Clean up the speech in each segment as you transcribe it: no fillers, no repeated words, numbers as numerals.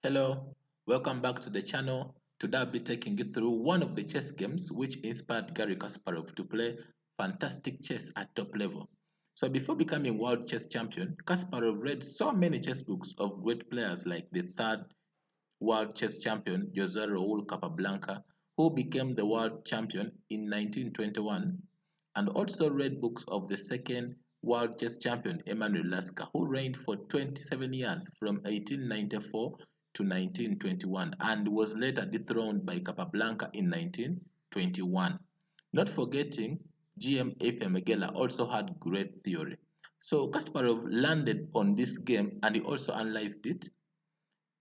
Hello, welcome back to the channel. Today I'll be taking you through one of the chess games which inspired Garry Kasparov to play fantastic chess at top level. So before becoming world chess champion, Kasparov read so many chess books of great players like the third world chess champion Jose Raul Capablanca, who became the world champion in 1921, and also read books of the second world chess champion Emanuel Lasker, who reigned for 27 years from 1894 to 1921 and was later dethroned by Capablanca in 1921. Not forgetting, GM Efim Kogan also had great theory. So Kasparov landed on this game and he also analyzed it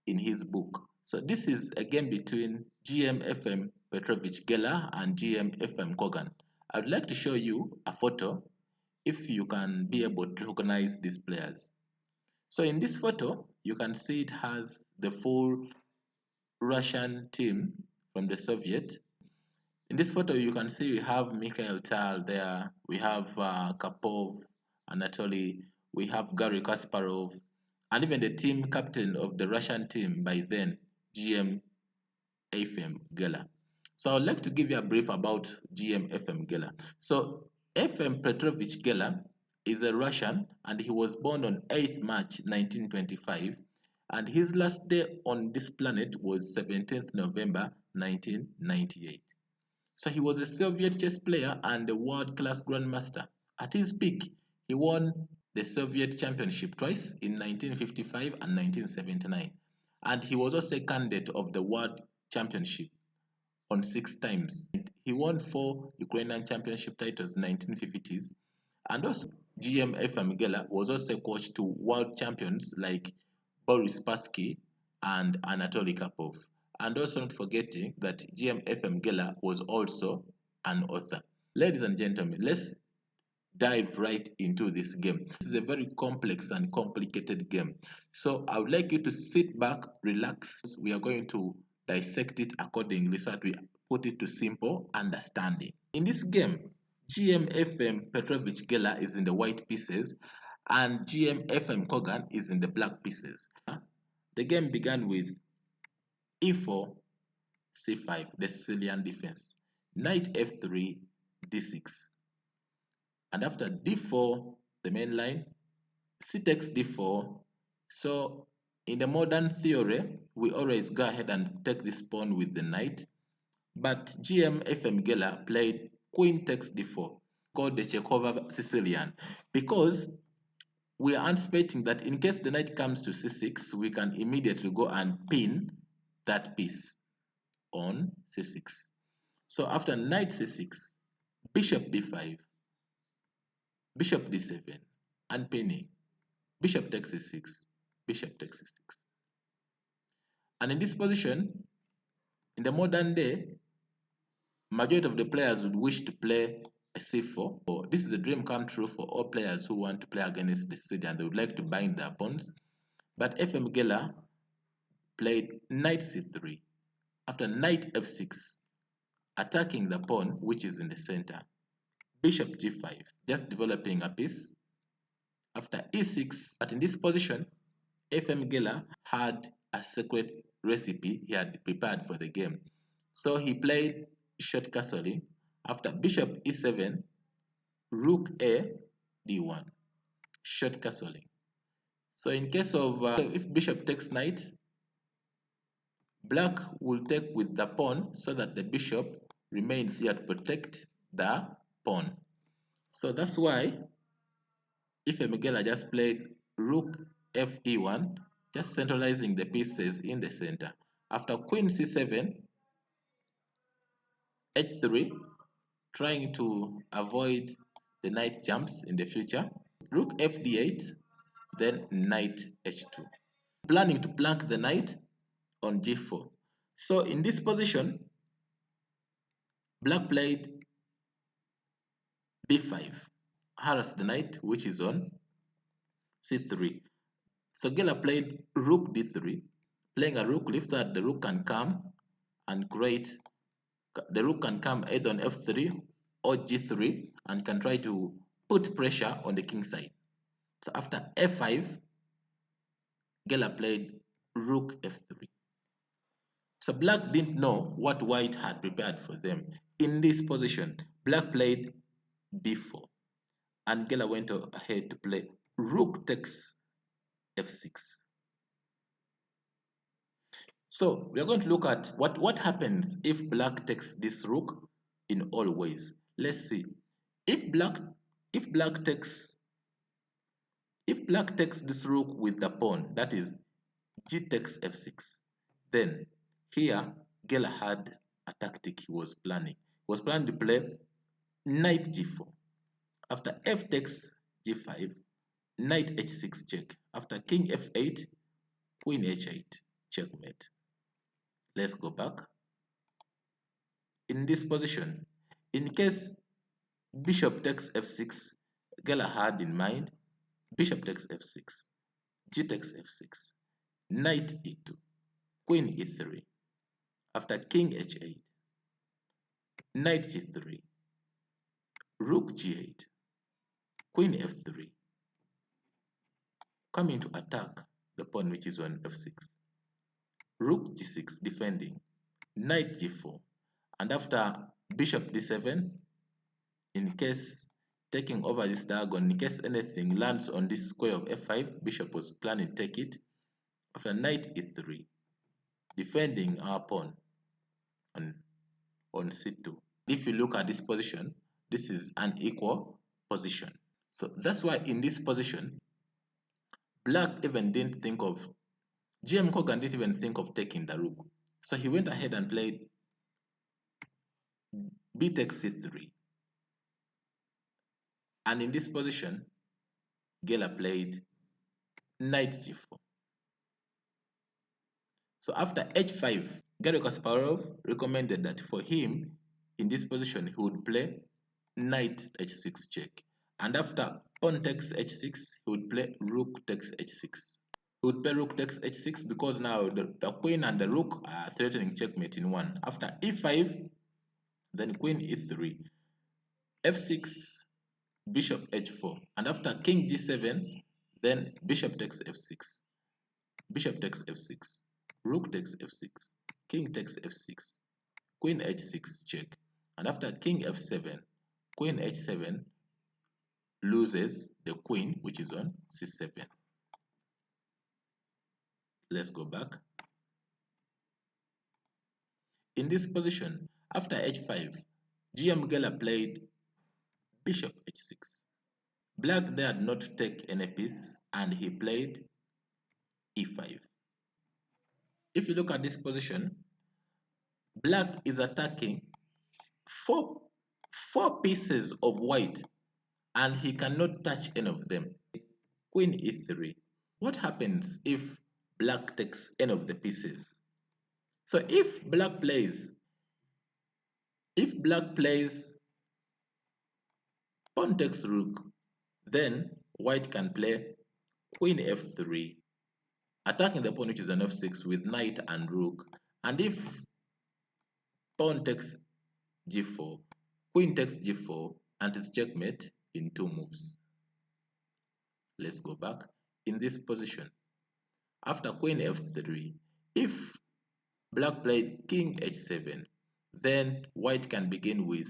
in his book. So this is a game between GM Efim Kogan and GM Efim Kogan. I would like to show you a photo if you can be able to recognize these players. So in this photo, you can see it has the full Russian team from the Soviet. In this photo, you can see we have Mikhail Tal there, we have Karpov, Anatoly, we have Garry Kasparov, and even the team captain of the Russian team by then, GM Efim Kogan. So I would like to give you a brief about GM Efim Kogan. So Efim Kogan is a Russian and he was born on 8th March 1925 and his last day on this planet was 17th November 1998. So he was a Soviet chess player and a world-class grandmaster. At his peak, he won the Soviet championship twice in 1955 and 1979. And he was also a candidate of the world championship on 6 times. He won 4 Ukrainian championship titles in 1950s. And also GM Efim Kogan was also coach to world champions like Boris Spassky and Anatoly Karpov. And also not forgetting that GM Efim Kogan was also an author. Ladies and gentlemen, let's dive right into this game. This is a very complex and complicated game. So I would like you to sit back, relax. We are going to dissect it accordingly so that we put it to simple understanding. In this game, GM Efim Kogan is in the white pieces and GM Efim Kogan is in the black pieces. The game began with E4, C5, the Sicilian defense, Knight F3, D6. And after D4, the main line, C takes D4. So in the modern theory, we always go ahead and take this pawn with the knight. But GM Efim Kogan played Queen takes D4, called the Chekhov Sicilian, because we are anticipating that in case the knight comes to C6, we can immediately go and pin that piece on C6. So after knight C6, bishop D5, bishop D7, and pinning, bishop takes C6, bishop takes C6. And in this position, in the modern day, majority of the players would wish to play a c4. This is a dream come true for all players who want to play against the Sicilian. They would like to bind their pawns. But Efim Kogan played knight c3. After knight f6, attacking the pawn which is in the center. Bishop g5, just developing a piece. After e6, but in this position, Efim Kogan had a secret recipe he had prepared for the game. So he played short castling. After bishop e7, rook a d1, short castling. So in case of if bishop takes knight, black will take with the pawn so that the bishop remains here to protect the pawn. So that's why Efim Kogan just played rook fe1, just centralizing the pieces in the center. After queen c7, h3, trying to avoid the knight jumps in the future. Rook fd8, then knight h2. Planning to plank the knight on g4. So in this position, black played b5, harass the knight which is on c3. So Kogan played rook d3, playing a rook lift so that the rook can come and create, the rook can come either on f3 or g3 and can try to put pressure on the king side. So after f5, Kogan played rook f3. So black didn't know what white had prepared for them. In this position, black played b4, and Geller went ahead to play rook takes f6. So we are going to look at what happens if black takes this rook in all ways. Let's see. If black takes this rook with the pawn, that is g takes f6, then here Geller had a tactic he was planning. He was planning to play knight g4. After f takes g5, knight h6 check. After king f8, queen h8, checkmate. Let's go back. In this position, in case bishop takes f6, Geller had in mind bishop takes f6, g takes f6, knight e2, queen e3. After king h8, knight g3, rook g8, queen f3, coming to attack the pawn which is on f6, rook g6 defending, knight g4, and after bishop d7, in case taking over this diagonal, in case anything lands on this square of f5, bishop was planning to take it. After knight e3, defending our pawn on c2. If you look at this position, this is an equal position. So that's why in this position, black even didn't think of, GM Kogan didn't even think of taking the rook. So he went ahead and played b takes c3. And in this position, Geller played knight g4. So after h5, Garry Kasparov recommended that for him, in this position, he would play knight h6 check. And after pawn takes h6, he would play rook takes h6. He would play rook takes h6 because now the queen and the rook are threatening checkmate in one. After e5, then queen e3, f6, bishop h4. And after king g7, then bishop takes f6, bishop takes f6, rook takes f6, king takes f6, queen h6 check. And after king f7, queen h7 loses the queen which is on c7. Let's go back. In this position, after h5, GM Geller played bishop h6. Black dared not take any piece and he played e5. If you look at this position, black is attacking four pieces of white and he cannot touch any of them. Queen e3. What happens if black takes any of the pieces? So if black plays pawn takes rook, then white can play queen f3, attacking the pawn which is on f6 with knight and rook. And if pawn takes g4, queen takes g4, and it's checkmate in 2 moves. Let's go back. In this position, after queen f3, if black played king h7, then white can begin with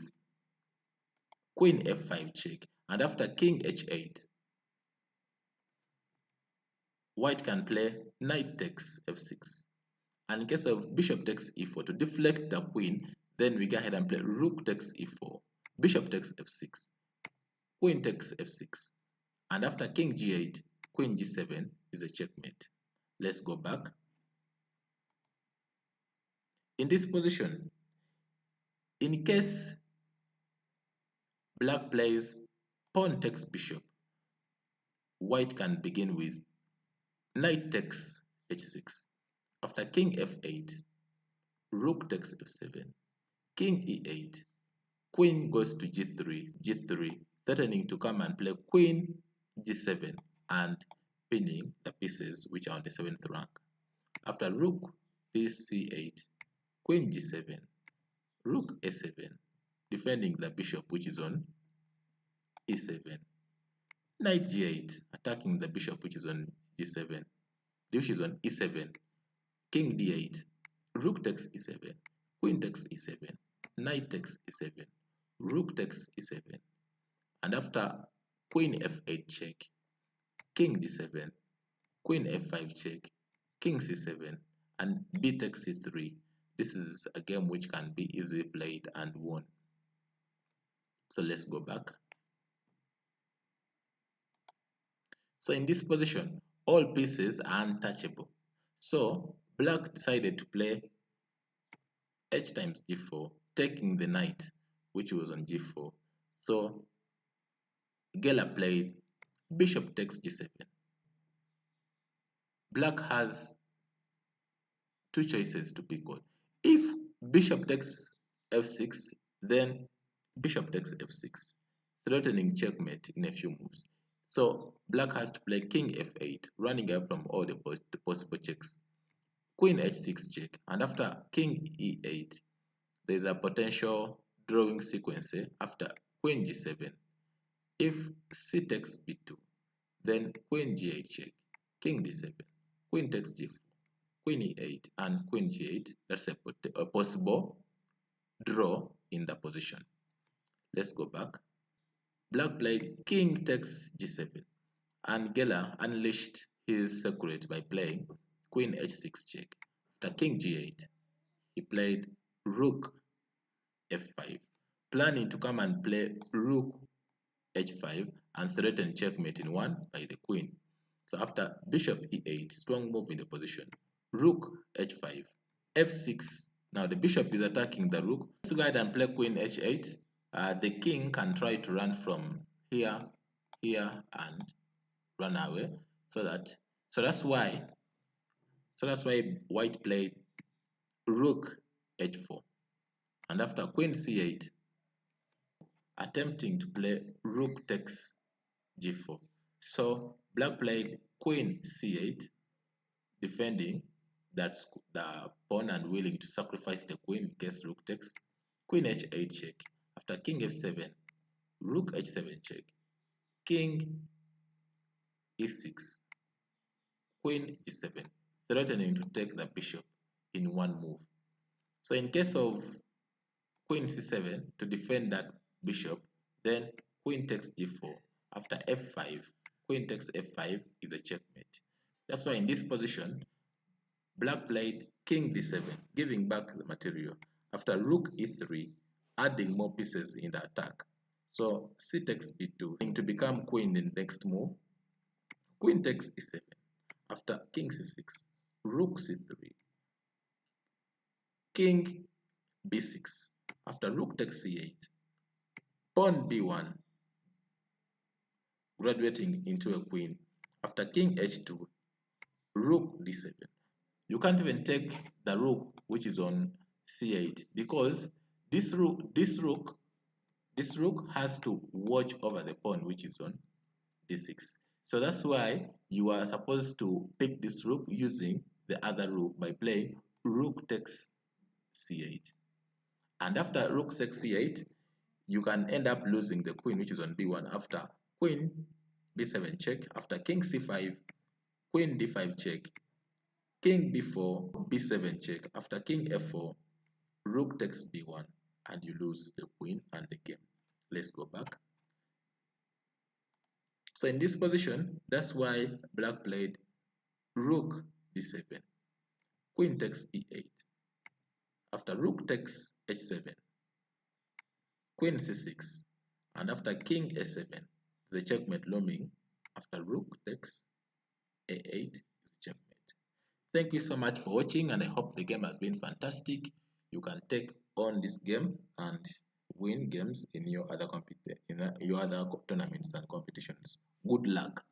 queen f5 check. And after king h8, white can play knight takes f6. And in case of bishop takes e4, to deflect the queen, then we go ahead and play rook takes e4, bishop takes f6, queen takes f6. And after king g8, queen g7 is a checkmate. Let's go back. In this position, in case black plays pawn takes bishop, white can begin with knight takes h6. After king f8, rook takes f7, king e8, queen goes to g3, threatening to come and play queen g7 and pinning the pieces which are on the 7th rank. After rook c8, queen g7, rook a7, defending the bishop which is on e7, knight g8, attacking the bishop which is on g7, which is on e7, king d8, rook takes e7, queen takes e7, knight takes e7, rook takes e7, and after queen f8 check, king d7, queen f5 check, king c7, and b takes c3. This is a game which can be easily played and won. So let's go back. So in this position, all pieces are untouchable. So black decided to play h times g4, taking the knight, which was on g4. So Geller played bishop takes g7. Black has two choices to pick on. If bishop takes f6, then bishop takes f6, threatening checkmate in a few moves. So black has to play king f8, running away from all the possible checks. Queen h6 check, and after king e8, there's a potential drawing sequence after queen g7. If c takes b2, then queen g8 check, king d7, queen takes g4, queen e8, and queen g8. That's a possible draw in the position. Let's go back. Black played king takes g7, and Geller unleashed his secret by playing queen h6 check. After king g8, he played rook f5, planning to come and play rook h5 and threaten checkmate in one by the queen. So after bishop e8, strong move in the position, rook h5, f6. Now the bishop is attacking the rook. Let's go ahead and play queen h8. The king can try to run from here, here, and run away. So that's why white played rook h4, and after queen c8, attempting to play rook takes g4. So black played queen c8, defending that's the pawn and willing to sacrifice the queen in case rook takes. Queen h8 check. After king f7, rook h7 check, king e6, queen e7, threatening to take the bishop in one move. So in case of queen c7, to defend that bishop, then queen takes g4. After f5, queen takes f5 is a checkmate. That's why in this position, black played king d7, giving back the material. After rook e3, adding more pieces in the attack. So c takes b2, to become queen in the next move. Queen takes e7. After king c6, rook c3, king b6. After rook takes c8, pawn b1, graduating into a queen. After king h2, rook d7. You can't even take the rook which is on c8 because this rook has to watch over the pawn which is on d6. So that's why you are supposed to pick this rook using the other rook by playing rook takes c8. And after rook takes c8, you can end up losing the queen which is on b1 after queen b7 check, after king c5, queen d5 check, king b4, b7 check, after king f4, rook takes b1, and you lose the queen and the game. Let's go back. So in this position, that's why black played rook d7, queen takes e8. After rook takes h7, queen c6, and after king a7, the checkmate looming. After rook takes a8 is checkmate. Thank you so much for watching, and I hope the game has been fantastic. You can take on this game and win games in your other tournaments and competitions. Good luck.